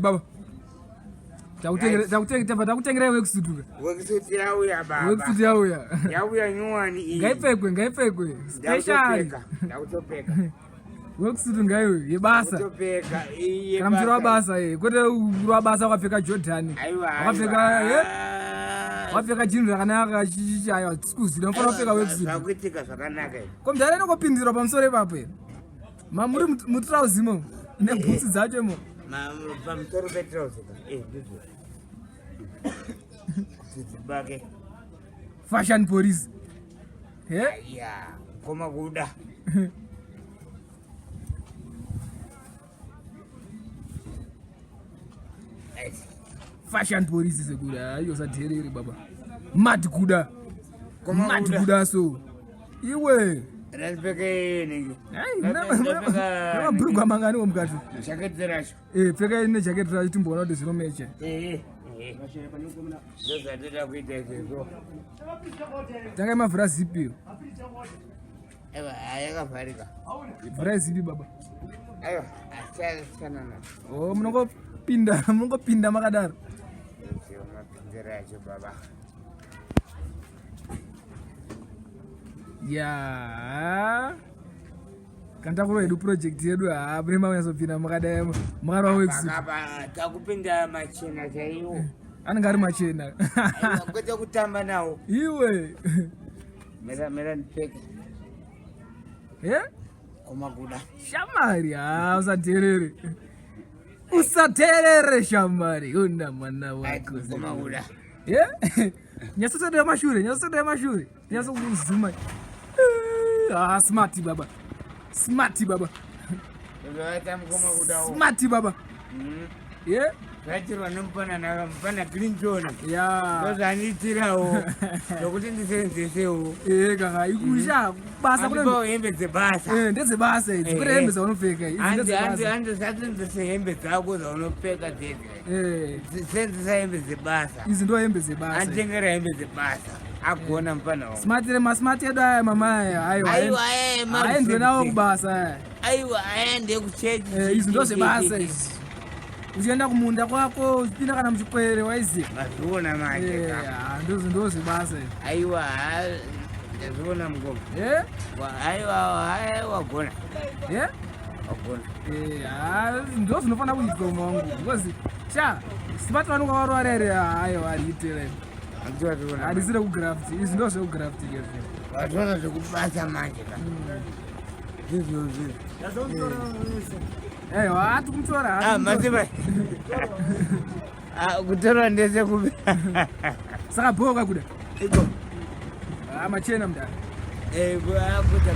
baba. Takutengera wekusutuka. Wekusutu yauya baba. Wekusutu yauya. Yauya nyuwani iyi. Ngaipfekwe. Special. Ndakutopeka. Wekusutu ngayo yebasa. Ndakutopeka iyi. Kana mchoro wabasa kwete wabasa wakapfeka Jordan. Aiwa. Wakapfeka jinhu rakanaka chichayo sikuzi unofana kupfeka wekusutu. Zvakuitika zvakanaka. Ko mudhara inongopindira pamusoro ipapo. Muri mutrauzi mo nebhutsi dzacho mo. Pamusoro petrauzi. Ndizvo. Bake. Fashion police. Ya, koma kuda. Fashion police sekuda ayo saterere baba. Mad kuda. Mad kuda so. Iwe. Respeke nini? Nama bruga mangani wa mkatu. Jacket racho. Peka ine jacket racho timbona kuti zinomecha. Ndozatira kuita izvo. Tanga mavhura zipi. Aiwa, ayakavharika. Vhura zipi baba. Aiwa, achasanana. Munongopinda makadaro. Mapinzira acho baba. Ya. Kantakuro yedu project yedu abrema unazopinda makadaya mwaro wekusutu. Baba, takupinda machena chaiwo. Anenge ari machena. Kwete kutamba nawo. Iwe. Mera ndipeke. Koma kuda. Shamari usaterere shamari una mwana wako. Koma kuda. Nyasotode mashure. Nyasokuzuma. Smart baba. Ndoita mkoma kuda. Smart baba. Rachirwa mpana Clinton. Ya. Ndozanitirawo. Ndokuti ndisenzesewo. Kaka ikusha basa kule. Ndipo hembe dzebasa. Ndedzebasa idzi. Kure hembe zaunopfeka. Andi senzese hembe dzako zaunopfeka dzedze. Senzesa hembe dzebasa. Izi ndo hembe dzebasa. Andengera hembe dzebasa. Agona mpana wo. Smart edu aya mama aya. Aiwa aende nawo kubasa. Aiwa aende kuchechi. Izi ndo zebasa izi. Uchienda kumunda kwako uchipinda kana muchikwere waiziva. Mazviona manje kaka. Ndozi basa. Aiwa, ndazviona mukoma. Aiwa, wagona. Wagona. Ndo zvinofana kuitwa mumangu. Because sibati vanonga varwara here aiwa ariitire. Harisire kugraft. Izvi ndo zvekugraft izvi. Wazviona zvekubasa manje kaka. Zizvo. Hati kumutora. Masibai. Kutora ndese kubi. Saka boka kuda. Machena mdara. Kuta.